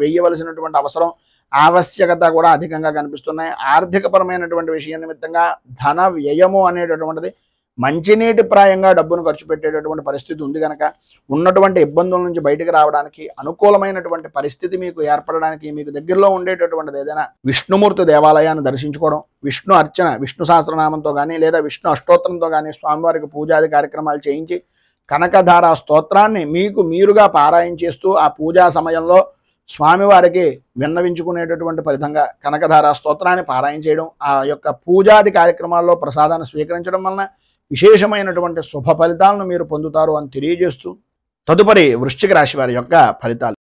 వేయవలసినటువంటి అవసరం ఆవశ్యకత కూడా అధికంగా కనిపిస్తున్నాయి. ఆర్థికపరమైనటువంటి విషయం నిమిత్తంగా ధన వ్యయము అనేటటువంటిది మంచినీటి ప్రాయంగా డబ్బును ఖర్చు పెట్టేటటువంటి పరిస్థితి ఉంది కనుక ఉన్నటువంటి ఇబ్బందుల నుంచి బయటకు రావడానికి అనుకూలమైనటువంటి పరిస్థితి మీకు ఏర్పడడానికి మీకు దగ్గరలో ఉండేటటువంటిది ఏదైనా విష్ణుమూర్తి దేవాలయాన్ని దర్శించుకోవడం, విష్ణు అర్చన, విష్ణు సహస్రనామంతో కానీ లేదా విష్ణు అష్టోత్తరంతో కానీ స్వామివారికి పూజాది కార్యక్రమాలు చేయించి కనకధార స్తోత్రాన్ని మీకు మీరుగా పారాయణ చేస్తూ ఆ పూజా సమయంలో స్వామివారికి విన్నవించుకునేటటువంటి ఫలితంగా కనకధార స్తోత్రాన్ని పారాయణ చేయడం, ఆ యొక్క పూజాది కార్యక్రమాల్లో ప్రసాదాన్ని స్వీకరించడం వలన విశేషమైనటువంటి శుభ ఫలితాలను మీరు పొందుతారు అని తెలియజేస్తూ తదుపరి వృశ్చిక రాశి వారి యొక్క ఫలితాలు.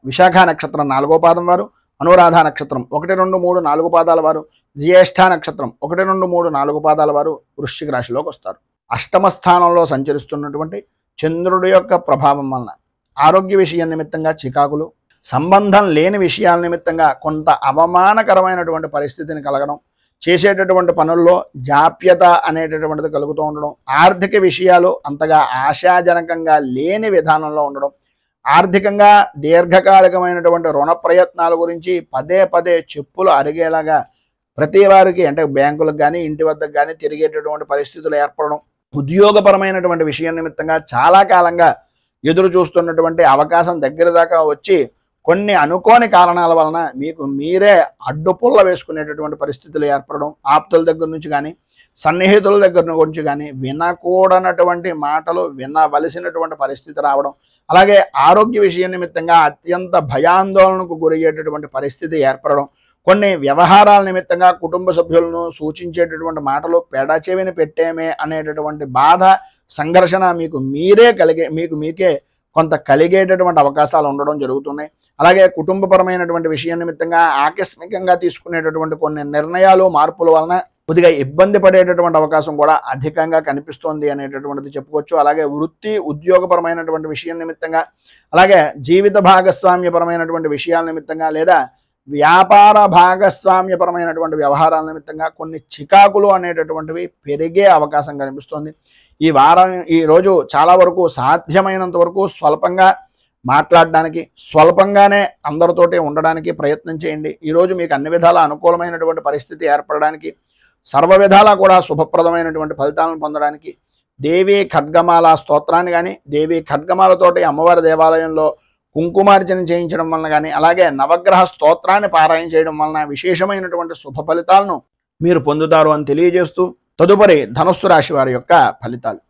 విశాఖ నక్షత్రం 4వ పాదం వారు, అనురాధ నక్షత్రం 1, 2, 3, 4 పాదాల వారు, జ్యేష్ఠ నక్షత్రం 1, 2, 3, 4 పాదాల వారు వృశ్చిక రాశిలోకి వస్తారు. అష్టమ స్థానంలో సంచరిస్తున్నటువంటి చంద్రుడి యొక్క ప్రభావం వలన ఆరోగ్య విషయం నిమిత్తంగా చికాకులు, సంబంధం లేని విషయాల నిమిత్తంగా కొంత అవమానకరమైనటువంటి పరిస్థితిని కలగడం, చేసేటటువంటి పనుల్లో జాప్యత అనేటటువంటిది కలుగుతూ ఉండడం, ఆర్థిక విషయాలు అంతగా ఆశాజనకంగా లేని విధానంలో ఉండడం, ఆర్థికంగా దీర్ఘకాలికమైనటువంటి రుణ ప్రయత్నాల గురించి పదే పదే చెప్పులు అరిగేలాగా ప్రతి వారికి అంటే బ్యాంకులకు కానీ ఇంటి వద్దకు కానీ తిరిగేటటువంటి పరిస్థితులు ఏర్పడడం, ఉద్యోగపరమైనటువంటి విషయం నిమిత్తంగా చాలా కాలంగా ఎదురు చూస్తున్నటువంటి అవకాశం దగ్గర దాకా వచ్చి కొన్ని అనుకోని కారణాల వలన మీకు మీరే అడ్డుపుల్ల వేసుకునేటటువంటి పరిస్థితులు ఏర్పడడం, ఆప్తుల దగ్గర నుంచి కానీ సన్నిహితుల దగ్గర నుంచి కానీ వినకూడనటువంటి మాటలు వినవలసినటువంటి పరిస్థితి రావడం, అలాగే ఆరోగ్య విషయం నిమిత్తంగా అత్యంత భయాందోళనకు గురయ్యేటటువంటి పరిస్థితి ఏర్పడడం, కొన్ని వ్యవహారాల నిమిత్తంగా కుటుంబ సభ్యులను సూచించేటటువంటి మాటలు పెడచెవిని పెట్టేమే అనేటటువంటి బాధ సంఘర్షణ మీకు మీకే కొంత కలిగేటటువంటి అవకాశాలు ఉండడం జరుగుతున్నాయి. అలాగే కుటుంబపరమైనటువంటి విషయం నిమిత్తంగా ఆకస్మికంగా తీసుకునేటటువంటి కొన్ని నిర్ణయాలు మార్పుల వలన కొద్దిగా ఇబ్బంది పడేటటువంటి అవకాశం కూడా అధికంగా కనిపిస్తోంది అనేటటువంటిది చెప్పుకోవచ్చు. అలాగే వృత్తి ఉద్యోగపరమైనటువంటి విషయం నిమిత్తంగా, అలాగే జీవిత భాగస్వామ్యపరమైనటువంటి విషయాల నిమిత్తంగా లేదా వ్యాపార భాగస్వామ్యపరమైనటువంటి వ్యవహారాల నిమిత్తంగా కొన్ని చికాకులు అనేటటువంటివి పెరిగే అవకాశం కనిపిస్తోంది. ఈ రోజు చాలా వరకు సాధ్యమైనంత వరకు స్వల్పంగా మాట్లాడడానికి, స్వల్పంగానే అందరితోటి ఉండడానికి ప్రయత్నం చేయండి. ఈరోజు మీకు అన్ని విధాల అనుకూలమైనటువంటి పరిస్థితి ఏర్పడడానికి, సర్వ విధాలా కూడా శుభప్రదమైనటువంటి ఫలితాలను పొందడానికి దేవీ ఖడ్గమాల స్తోత్రాన్ని కానీ, దేవీ ఖడ్గమాలతోటి అమ్మవారి దేవాలయంలో కుంకుమార్చన చేయించడం వలన కానీ, అలాగే నవగ్రహ స్తోత్రాన్ని పారాయణ చేయడం వలన విశేషమైనటువంటి శుభ ఫలితాలను మీరు పొందుతారు అని తెలియజేస్తూ తదుపరి ధనుస్సు రాశి వారి యొక్క ఫలితాలు.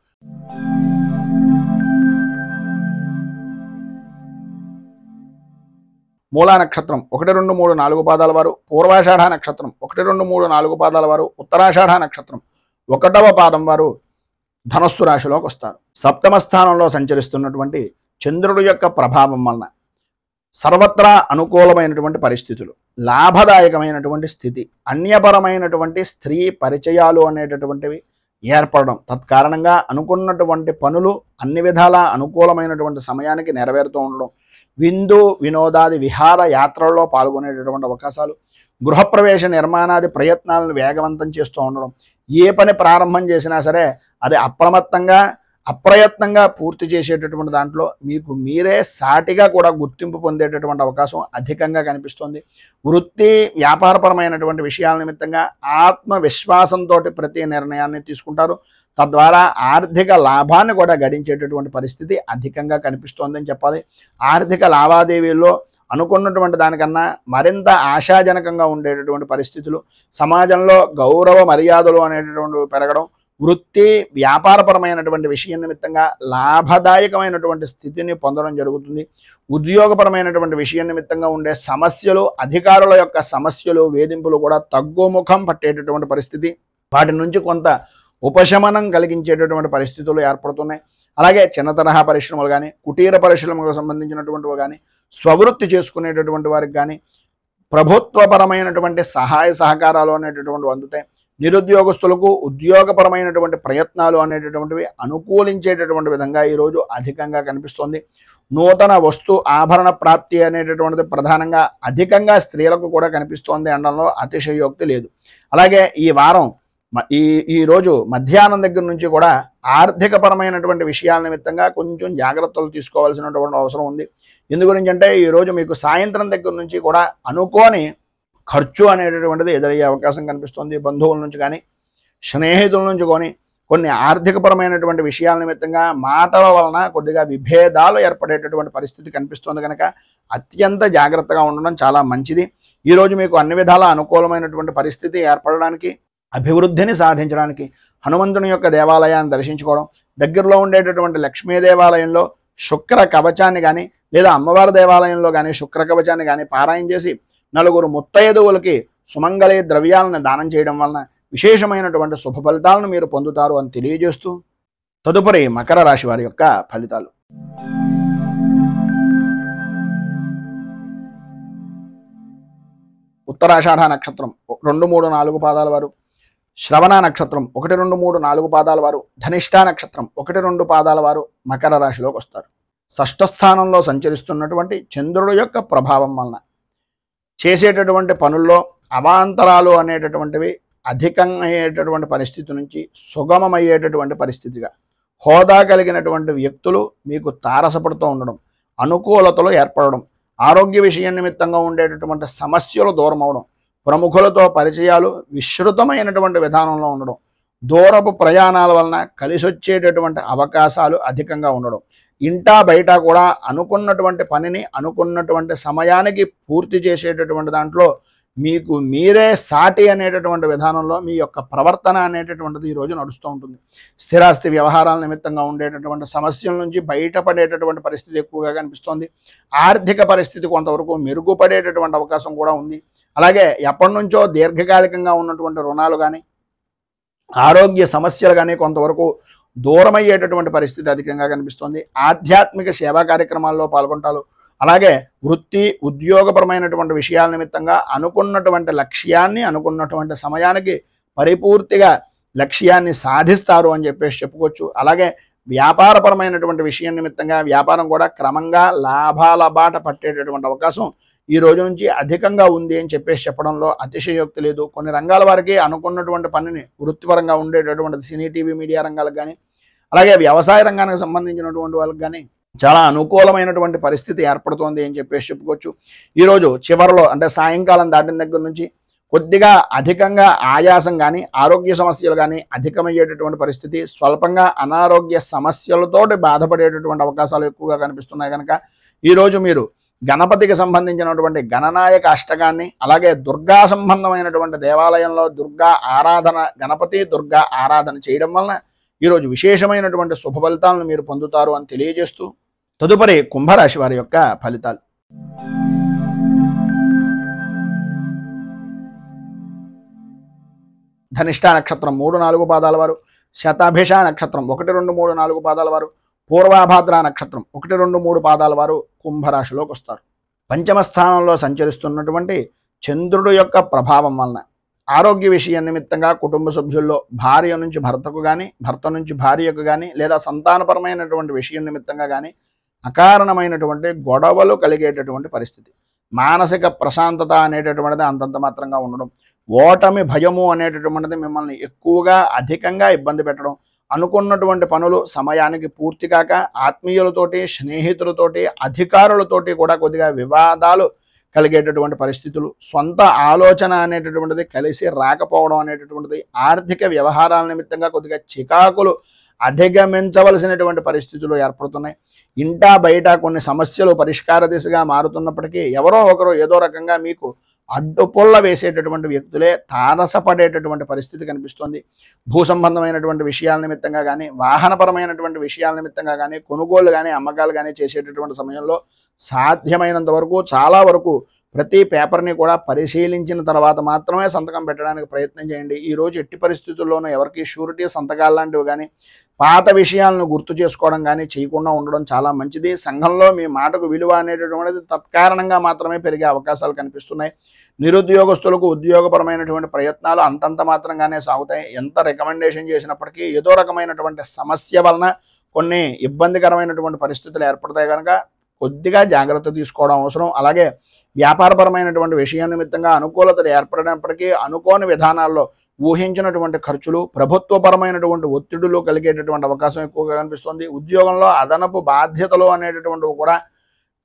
మూలా నక్షత్రం 1, 2, 3, 4 పాదాల వారు, పూర్వాషాఢ నక్షత్రం 1, 2, 3, 4 పాదాల వారు, ఉత్తరాషాఢ నక్షత్రం 1వ పాదం వారు ధనుస్సు రాశిలోకి వస్తారు. సప్తమ స్థానంలో సంచరిస్తున్నటువంటి చంద్రుడి యొక్క ప్రభావం వలన సర్వత్రా అనుకూలమైనటువంటి పరిస్థితులు, లాభదాయకమైనటువంటి స్థితి, అన్యపరమైనటువంటి స్త్రీ పరిచయాలు అనేటటువంటివి ఏర్పడడం, తత్కారణంగా అనుకున్నటువంటి పనులు అన్ని విధాలా అనుకూలమైనటువంటి సమయానికి నెరవేరుతూ ఉండడం, విందు వినోదాది విహార యాత్రల్లో పాల్గొనేటటువంటి అవకాశాలు, గృహప్రవేశ నిర్మాణాది ప్రయత్నాలను వేగవంతం చేస్తూ ఉండడం, ఏ పని ప్రారంభం చేసినా సరే అది అప్రయత్నంగా పూర్తి చేసేటటువంటి దాంట్లో మీకు మీరే సాటిగా కూడా గుర్తింపు పొందేటటువంటి అవకాశం అధికంగా కనిపిస్తుంది. వృత్తి వ్యాపారపరమైనటువంటి విషయాల నిమిత్తంగా ఆత్మవిశ్వాసంతో ప్రతి నిర్ణయాన్ని తీసుకుంటారు. తద్వారా ఆర్థిక లాభాన్ని కూడా గడించేటటువంటి పరిస్థితి అధికంగా కనిపిస్తోందని చెప్పాలి. ఆర్థిక లావాదేవీల్లో అనుకున్నటువంటి దానికన్నా మరింత ఆశాజనకంగా ఉండేటటువంటి పరిస్థితులు, సమాజంలో గౌరవ మర్యాదలు అనేటటువంటి పెరగడం, వృత్తి వ్యాపారపరమైనటువంటి విషయం నిమిత్తంగా లాభదాయకమైనటువంటి స్థితిని పొందడం జరుగుతుంది. ఉద్యోగపరమైనటువంటి విషయం నిమిత్తంగా ఉండే సమస్యలు, అధికారుల యొక్క సమస్యలు, వేధింపులు కూడా తగ్గుముఖం పట్టేటటువంటి పరిస్థితి, వాటి నుంచి కొంత ఉపశమనం కలిగించేటటువంటి పరిస్థితులు ఏర్పడుతున్నాయి. అలాగే చిన్న తరహా పరిశ్రమలు కానీ, కుటీర పరిశ్రమలకు సంబంధించినటువంటివి కానీ, స్వవృత్తి చేసుకునేటటువంటి వారికి కానీ ప్రభుత్వపరమైనటువంటి సహాయ సహకారాలు అనేటటువంటి అందుతాయి. నిరుద్యోగస్తులకు ఉద్యోగపరమైనటువంటి ప్రయత్నాలు అనేటటువంటివి అనుకూలించేటటువంటి విధంగా ఈరోజు అధికంగా కనిపిస్తోంది. నూతన వస్తు ఆభరణ ప్రాప్తి అనేటటువంటిది ప్రధానంగా అధికంగా స్త్రీలకు కూడా కనిపిస్తోంది అనడంలో అతిశయోక్తి లేదు. అలాగే ఈ వారం ఈ రోజు మధ్యాహ్నం దగ్గర నుంచి కూడా ఆర్థికపరమైనటువంటి విషయాల నిమిత్తంగా కొంచెం జాగ్రత్తలు తీసుకోవాల్సినటువంటి అవసరం ఉంది. ఎందు గురించి అంటే ఈరోజు మీకు సాయంత్రం దగ్గర నుంచి కూడా అనుకోని ఖర్చు అనేటటువంటిది ఎదురయ్యే అవకాశం కనిపిస్తుంది. బంధువుల నుంచి కానీ స్నేహితుల నుంచి కొన్ని ఆర్థికపరమైనటువంటి విషయాల నిమిత్తంగా మాటల వలన కొద్దిగా విభేదాలు ఏర్పడేటటువంటి పరిస్థితి కనిపిస్తుంది. కనుక అత్యంత జాగ్రత్తగా ఉండడం చాలా మంచిది. ఈరోజు మీకు అన్ని విధాల అనుకూలమైనటువంటి పరిస్థితి ఏర్పడడానికి, అభివృద్ధిని సాధించడానికి హనుమంతుని యొక్క దేవాలయాన్ని దర్శించుకోవడం, దగ్గరలో ఉండేటటువంటి లక్ష్మీ దేవాలయంలో శుక్ర కవచాన్ని కానీ లేదా అమ్మవారి దేవాలయంలో కానీ శుక్ర కవచాన్ని కానీ పారాయణ చేసి నలుగురు ముత్తైదువులకి సుమంగళి ద్రవ్యాలను దానం చేయడం వలన విశేషమైనటువంటి శుభ ఫలితాలను మీరు పొందుతారు అని తెలియజేస్తూ తదుపరి మకర రాశి వారి యొక్క ఫలితాలు. ఉత్తరాషాఢ నక్షత్రం 2, 3, 4 పాదాల వారు, శ్రవణ నక్షత్రం 1, 2, 3, 4 పాదాల వారు, ధనిష్ఠ నక్షత్రం 1, 2 పాదాల వారు మకర రాశిలోకి వస్తారు. షష్ఠ స్థానంలో సంచరిస్తున్నటువంటి చంద్రుడు యొక్క ప్రభావం వలన చేసేటటువంటి పనుల్లో అవాంతరాలు అనేటటువంటివి అధికమయ్యేటటువంటి పరిస్థితి నుంచి సుగమమయ్యేటటువంటి పరిస్థితిగా, హోదా కలిగినటువంటి వ్యక్తులు మీకు తారసపడుతూ ఉండడం, అనుకూలతలు ఏర్పడడం, ఆరోగ్య విషయం నిమిత్తంగా ఉండేటటువంటి సమస్యలు దూరం అవడం, ప్రముఖులతో పరిచయాలు విస్తృతమైనటువంటి విధానంలో ఉండడం, దూరపు ప్రయాణాల వలన కలిసొచ్చేటటువంటి అవకాశాలు అధికంగా ఉండడం, ఇంటా బయట కూడా అనుకున్నటువంటి పనిని అనుకున్నటువంటి సమయానికి పూర్తి చేసేటటువంటి దాంట్లో మీకు మీరే సాటి అనేటటువంటి విధానంలో మీ యొక్క ప్రవర్తన అనేటటువంటిది ఈరోజు నడుస్తూ ఉంటుంది. స్థిరాస్తి వ్యవహారాల నిమిత్తంగా ఉండేటటువంటి సమస్యల నుంచి బయటపడేటటువంటి పరిస్థితి ఎక్కువగా కనిపిస్తోంది. ఆర్థిక పరిస్థితి కొంతవరకు మెరుగుపడేటటువంటి అవకాశం కూడా ఉంది. అలాగే ఎప్పటి నుంచో దీర్ఘకాలికంగా ఉన్నటువంటి రుణాలు కానీ ఆరోగ్య సమస్యలు కానీ కొంతవరకు దూరమయ్యేటటువంటి పరిస్థితి అధికంగా కనిపిస్తోంది. ఆధ్యాత్మిక సేవా కార్యక్రమాల్లో పాల్గొంటారు. అలాగే వృత్తి ఉద్యోగపరమైనటువంటి విషయాల నిమిత్తంగా అనుకున్నటువంటి లక్ష్యాన్ని అనుకున్నటువంటి సమయానికి పరిపూర్తిగా లక్ష్యాన్ని సాధిస్తారు అని చెప్పేసి చెప్పుకోవచ్చు. అలాగే వ్యాపారపరమైనటువంటి విషయం నిమిత్తంగా వ్యాపారం కూడా క్రమంగా లాభాల బాట పట్టేటటువంటి అవకాశం ఈ రోజు నుంచి అధికంగా ఉంది అని చెప్పేసి చెప్పడంలో అతిశయోక్తి లేదు. కొన్ని రంగాల వారికి అనుకున్నటువంటి పనిని వృత్తిపరంగా ఉండేటటువంటి సినీ టీవీ మీడియా రంగాలకు కానీ అలాగే వ్యవసాయ రంగానికి సంబంధించినటువంటి వాళ్ళకి కానీ చాలా అనుకూలమైనటువంటి పరిస్థితి ఏర్పడుతోంది అని చెప్పేసి చెప్పుకోవచ్చు. ఈరోజు చివరిలో అంటే సాయంకాలం దాటిన దగ్గర నుంచి కొద్దిగా అధికంగా ఆయాసం కానీ ఆరోగ్య సమస్యలు కానీ అధికమయ్యేటటువంటి పరిస్థితి, స్వల్పంగా అనారోగ్య సమస్యలతోటి బాధపడేటటువంటి అవకాశాలు ఎక్కువగా కనిపిస్తున్నాయి. కనుక ఈరోజు మీరు గణపతికి సంబంధించినటువంటి గణనాయక అష్టకాన్ని అలాగే దుర్గా సంబంధమైనటువంటి దేవాలయంలో దుర్గా ఆరాధన, గణపతి దుర్గా ఆరాధన చేయడం వలన ఈరోజు విశేషమైనటువంటి శుభ ఫలితాలను మీరు పొందుతారు అని తెలియజేస్తూ తదుపరి కుంభరాశి వారి యొక్క ఫలితాలు. ధనిష్ఠ నక్షత్రం 3, 4 పాదాల వారు, శతాభిష నక్షత్రం 1, 2, 3, 4 పాదాల వారు, పూర్వాభాద్ర నక్షత్రం 1, 2, 3 పాదాల వారు కుంభరాశిలోకి వస్తారు. పంచమ స్థానంలో సంచరిస్తున్నటువంటి చంద్రుడు యొక్క ప్రభావం వలన ఆరోగ్య విషయం నిమిత్తంగా కుటుంబ సభ్యుల్లో భార్య నుంచి భర్తకు కానీ భర్త నుంచి భార్యకు కానీ లేదా సంతానపరమైనటువంటి విషయం నిమిత్తంగా కానీ అకారణమైనటువంటి గొడవలు కలిగేటటువంటి పరిస్థితి, మానసిక ప్రశాంతత అనేటటువంటిది అంతంత మాత్రంగా ఉండడం, ఓటమి భయము అనేటటువంటిది మిమ్మల్ని ఎక్కువగా అధికంగా ఇబ్బంది పెట్టడం, అనుకున్నటువంటి పనులు సమయానికి పూర్తి కాక ఆత్మీయులతోటి స్నేహితులతోటి అధికారులతోటి కూడా కొద్దిగా వివాదాలు కలిగేటటువంటి పరిస్థితులు, సొంత ఆలోచన అనేటటువంటిది కలిసి రాకపోవడం అనేటటువంటిది, ఆర్థిక వ్యవహారాల నిమిత్తంగా కొద్దిగా చికాకులు అధిగమించవలసినటువంటి పరిస్థితులు ఏర్పడుతున్నాయి. ఇంటా బయట కొన్ని సమస్యలు పరిష్కార దిశగా మారుతున్నప్పటికీ ఎవరో ఒకరు ఏదో రకంగా మీకు అడ్డుపుల్ల వేసేటటువంటి వ్యక్తులే తారసపడేటటువంటి పరిస్థితి కనిపిస్తుంది. భూ సంబంధమైనటువంటి విషయాల నిమిత్తంగా కానీ వాహనపరమైనటువంటి విషయాల నిమిత్తంగా కానీ కొనుగోలు కానీ అమ్మకాలు కానీ చేసేటటువంటి సమయంలో సాధ్యమైనంత వరకు చాలా వరకు ప్రతి పేపర్ని కూడా పరిశీలించిన తర్వాత మాత్రమే సంతకం పెట్టడానికి ప్రయత్నం చేయండి. ఈరోజు ఎట్టి పరిస్థితుల్లోనూ ఎవరికి షూరిటీ సంతకాలు లాంటివి కానీ పాత విషయాలను గుర్తు చేసుకోవడం కానీ చేయకుండా ఉండడం చాలా మంచిది. సంఘంలో మీ మాటకు విలువ అనేటటువంటిది తత్కారణంగా మాత్రమే పెరిగే అవకాశాలు కనిపిస్తున్నాయి. నిరుద్యోగస్తులకు ఉద్యోగపరమైనటువంటి ప్రయత్నాలు అంతంత మాత్రంగానే సాగుతాయి. ఎంత రికమెండేషన్ చేసినప్పటికీ ఏదో రకమైనటువంటి సమస్య వలన కొన్ని ఇబ్బందికరమైనటువంటి పరిస్థితులు ఏర్పడతాయి కనుక కొద్దిగా జాగ్రత్త తీసుకోవడం అవసరం. అలాగే వ్యాపారపరమైనటువంటి విషయం నిమిత్తంగా అనుకూలతలు ఏర్పడినప్పటికీ అనుకోని విధానాల్లో ఊహించినటువంటి ఖర్చులు, ప్రభుత్వపరమైనటువంటి ఒత్తిడులు కలిగేటటువంటి అవకాశం ఎక్కువగా కనిపిస్తుంది. ఉద్యోగంలో అదనపు బాధ్యతలు అనేటటువంటివి కూడా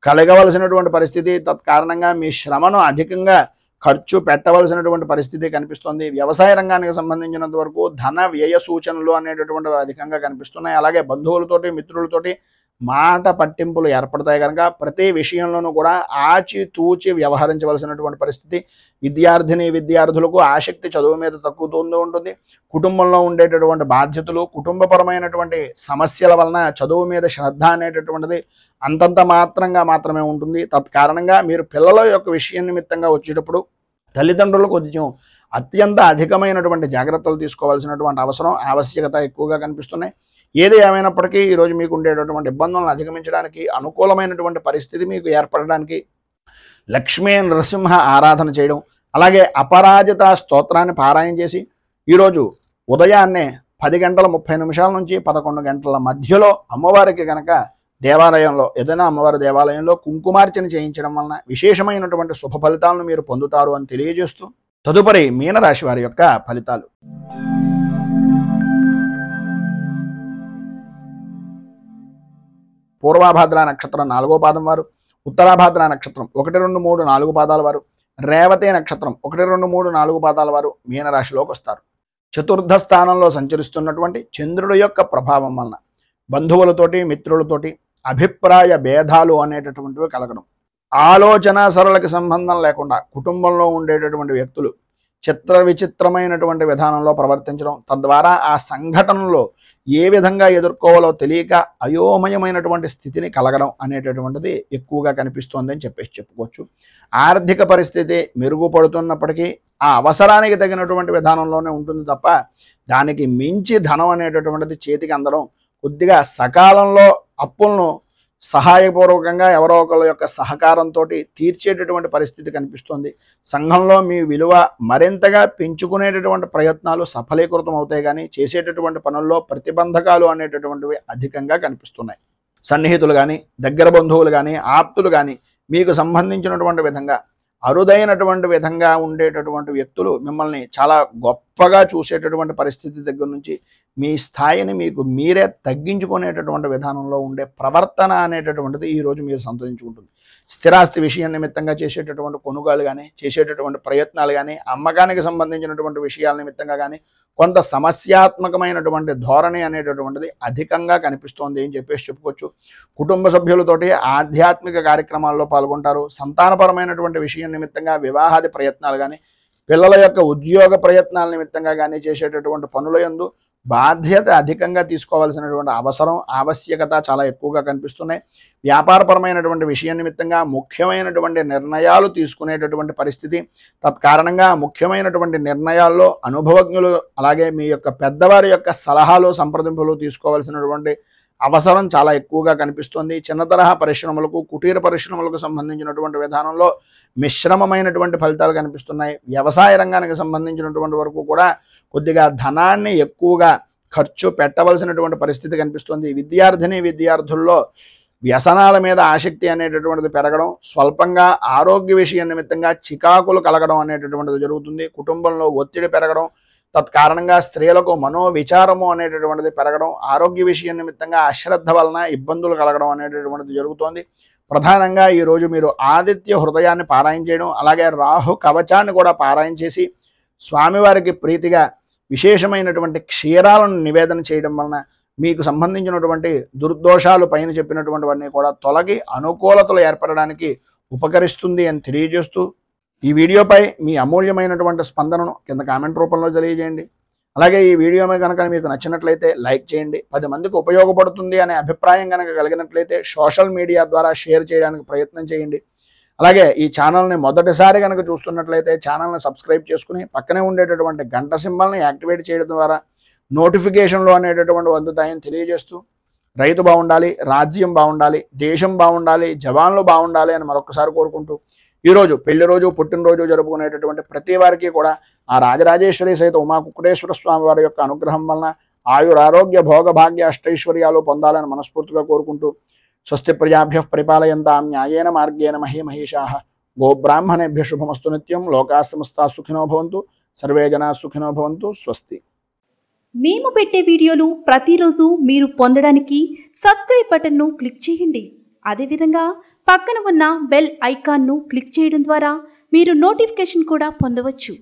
కలగవలసినటువంటి పరిస్థితి, తత్కారణంగా మీ శ్రమను అధికంగా ఖర్చు పెట్టవలసినటువంటి పరిస్థితి కనిపిస్తుంది. వ్యవసాయ రంగానికి సంబంధించినంత వరకు ధన వ్యయ సూచనలు అనేటటువంటివి అధికంగా కనిపిస్తున్నాయి. అలాగే బంధువులతోటి మిత్రులతోటి మాట పట్టింపులు ఏర్పడతాయి కనుక ప్రతి విషయంలోనూ కూడా ఆచితూచి వ్యవహరించవలసినటువంటి పరిస్థితి. విద్యార్థులకు ఆసక్తి చదువు మీద తగ్గుతూ ఉంటుంది. కుటుంబంలో ఉండేటటువంటి బాధ్యతలు, కుటుంబపరమైనటువంటి సమస్యల వలన చదువు మీద శ్రద్ధ అనేటటువంటిది అంతంత మాత్రమే ఉంటుంది. తత్కారణంగా మీరు పిల్లల యొక్క విషయం నిమిత్తంగా వచ్చేటప్పుడు తల్లిదండ్రులు కొంచెం అత్యంత అధికమైనటువంటి జాగ్రత్తలు తీసుకోవాల్సినటువంటి ఆవశ్యకత ఎక్కువగా కనిపిస్తున్నాయి. ఏది ఏమైనప్పటికీ ఈరోజు మీకు ఉండేటటువంటి ఇబ్బందులను అధిగమించడానికి అనుకూలమైనటువంటి పరిస్థితి మీకు ఏర్పడడానికి లక్ష్మీ నరసింహ ఆరాధన చేయడం, అలాగే అపరాజిత స్తోత్రాన్ని పారాయణ చేసి ఈరోజు ఉదయాన్నే 10 గంటల 30 నిమిషాల నుంచి 11 గంటల మధ్యలో అమ్మవారికి కనుక దేవాలయంలో ఏదైనా అమ్మవారి దేవాలయంలో కుంకుమార్చన చేయించడం వలన విశేషమైనటువంటి శుభ ఫలితాలను మీరు పొందుతారు అని తెలియజేస్తూ తదుపరి మీనరాశి వారి యొక్క ఫలితాలు. పూర్వాభాద్ర నక్షత్రం 4వ పాదం వారు, ఉత్తరాభాద్ర నక్షత్రం 1, 2, 3, 4 పాదాల వారు, రేవతే నక్షత్రం 1, 2, 3, 4 పాదాల వారు మీనరాశిలోకి వస్తారు. చతుర్థ స్థానంలో సంచరిస్తున్నటువంటి చంద్రుడి యొక్క ప్రభావం వలన బంధువులతోటి మిత్రులతోటి అభిప్రాయ భేదాలు అనేటటువంటివి కలగడం, ఆలోచన సరళకి సంబంధం లేకుండా కుటుంబంలో ఉండేటటువంటి వ్యక్తులు చిత్ర విచిత్రమైనటువంటి విధానంలో ప్రవర్తించడం, తద్వారా ఆ సంఘటనలో ఏ విధంగా ఎదుర్కోవాలో తెలియక అయోమయమైనటువంటి స్థితిని కలగడం అనేటటువంటిది ఎక్కువగా కనిపిస్తోంది అని చెప్పుకోవచ్చు. ఆర్థిక పరిస్థితి మెరుగుపడుతున్నప్పటికీ ఆ అవసరానికి తగినటువంటి విధానంలోనే ఉంటుంది తప్ప దానికి మించి ధనం అనేటటువంటిది చేతికి అందడం, కొద్దిగా సకాలంలో అప్పులను సహాయపూర్వకంగా ఎవరో ఒకళ్ళ యొక్క సహకారంతో తీర్చేటటువంటి పరిస్థితి కనిపిస్తుంది. సంఘంలో మీ విలువ మరింతగా పెంచుకునేటటువంటి ప్రయత్నాలు సఫలీకృతం అవుతాయి కానీ చేసేటటువంటి పనుల్లో ప్రతిబంధకాలు అనేటటువంటివి అధికంగా కనిపిస్తున్నాయి. సన్నిహితులు కానీ, దగ్గర బంధువులు కానీ, ఆప్తులు కానీ మీకు సంబంధించినటువంటి విధంగా అరుదైనటువంటి విధంగా ఉండేటటువంటి వ్యక్తులు మిమ్మల్ని చాలా గొప్పగా చూసేటటువంటి పరిస్థితి దగ్గర నుంచి మీ స్థాయిని మీకు మీరే తగ్గించుకునేటటువంటి విధానంలో ఉండే ప్రవర్తన అనేటటువంటిది ఈరోజు మీరు సంతరించుకుంటుంది. స్థిరాస్తి విషయం నిమిత్తంగా చేసేటటువంటి కొనుగోలు కానీ, చేసేటటువంటి ప్రయత్నాలు కానీ, అమ్మకానికి సంబంధించినటువంటి విషయాల నిమిత్తంగా కానీ కొంత సమస్యాత్మకమైనటువంటి ధోరణి అనేటటువంటిది అధికంగా కనిపిస్తోంది అని చెప్పుకోవచ్చు. కుటుంబ సభ్యులతోటి ఆధ్యాత్మిక కార్యక్రమాల్లో పాల్గొంటారు. సంతానపరమైనటువంటి విషయం నిమిత్తంగా వివాహాది ప్రయత్నాలు కానీ, పిల్లల యొక్క ఉద్యోగ ప్రయత్నాల నిమిత్తంగా కానీ చేసేటటువంటి పనుల యందు బాధ్యత అధికంగా తీసుకోవాల్సినటువంటి ఆవశ్యకత చాలా ఎక్కువగా కనిపిస్తున్నాయి. వ్యాపారపరమైనటువంటి విషయం నిమిత్తంగా ముఖ్యమైనటువంటి నిర్ణయాలు తీసుకునేటటువంటి పరిస్థితి, తత్కారణంగా ముఖ్యమైనటువంటి నిర్ణయాల్లో అనుభవజ్ఞులు అలాగే మీ యొక్క పెద్దవారి యొక్క సలహాలు సంప్రదింపులు తీసుకోవాల్సినటువంటి అవసరం చాలా ఎక్కువగా కనిపిస్తుంది. చిన్న తరహా పరిశ్రమలకు, కుటీర పరిశ్రమలకు సంబంధించినటువంటి విధానంలో మిశ్రమమైనటువంటి ఫలితాలు కనిపిస్తున్నాయి. వ్యవసాయ రంగానికి సంబంధించినటువంటి వరకు కూడా కొద్దిగా ధనాన్ని ఎక్కువగా ఖర్చు పెట్టవలసినటువంటి పరిస్థితి కనిపిస్తుంది. విద్యార్థుల్లో వ్యసనాల మీద ఆసక్తి అనేటటువంటిది పెరగడం, స్వల్పంగా ఆరోగ్య విషయం నిమిత్తంగా చికాకులు కలగడం అనేటటువంటిది జరుగుతుంది. కుటుంబంలో ఒత్తిడి పెరగడం, తత్కారణంగా స్త్రీలకు మనోవిచారము అనేటటువంటిది పెరగడం, ఆరోగ్య విషయం నిమిత్తంగా అశ్రద్ధ వలన ఇబ్బందులు కలగడం అనేటటువంటిది జరుగుతోంది. ప్రధానంగా ఈరోజు మీరు ఆదిత్య హృదయాన్ని పారాయణ చేయడం, అలాగే రాహు కవచాన్ని కూడా పారాయణ చేసి స్వామివారికి ప్రీతిగా విశేషమైనటువంటి క్షీరాలను నివేదన చేయడం వలన మీకు సంబంధించినటువంటి దుర్దోషాలు పైన చెప్పినటువంటివన్నీ కూడా తొలగి అనుకూలతలు ఏర్పడడానికి ఉపకరిస్తుంది అని తెలియజేస్తూ ఈ వీడియోపై మీ అమూల్యమైనటువంటి స్పందనను కింద కామెంట్ రూపంలో తెలియజేయండి. అలాగే ఈ వీడియో కనుక మీకు నచ్చినట్లయితే లైక్ చేయండి. 10 మందికి ఉపయోగపడుతుంది అనే అభిప్రాయం కనుక కలిగినట్లయితే సోషల్ మీడియా ద్వారా షేర్ చేయడానికి ప్రయత్నం చేయండి. అలాగే ఈ ఛానల్ని మొదటిసారి కనుక చూస్తున్నట్లయితే ఛానల్ని సబ్స్క్రైబ్ చేసుకుని పక్కనే ఉండేటటువంటి గంట సింబల్ని యాక్టివేట్ చేయడం ద్వారా నోటిఫికేషన్లు అనేటటువంటి అందుతాయని తెలియజేస్తూ రైతు బాగుండాలి, రాజ్యం బాగుండాలి, దేశం బాగుండాలి, జవాన్లు బాగుండాలి అని మరొకసారి కోరుకుంటూ ఈరోజు పెళ్లి రోజు, పుట్టినరోజు జరుపుకునేటటువంటి ప్రతి వారికి కూడా ఆ రాజరాజేశ్వరి సహిత ఉమా కుక్కుటేశ్వర స్వామి వారి యొక్క అనుగ్రహం వలన ఆయురారోగ్య భోగభాగ్య అష్టైశ్వర్యాలు పొందాలని మనస్ఫూర్తిగా కోరుకుంటూ స్వస్తి ప్రజాభ్యః పరిపాలయంతాం న్యాయేన మార్గేణ మహీమహీషాః గోబ్రాహ్మణేభ్యः శుభమస్తు నిత్యం. లోకాः సమస్తాः సుఖినో భవంతు, సర్వే జనాः సుఖినో భవంతు. స్వస్తి. మేము పెట్టే వీడియోలు ప్రతిరోజు మీరు పొందడానికి సబ్స్క్రైబ్ బటన్ను క్లిక్ చేయండి. అదేవిధంగా పక్కన ఉన్న బెల్ ఐకాన్ను క్లిక్ చేయడం ద్వారా మీరు నోటిఫికేషన్ కూడా పొందవచ్చు.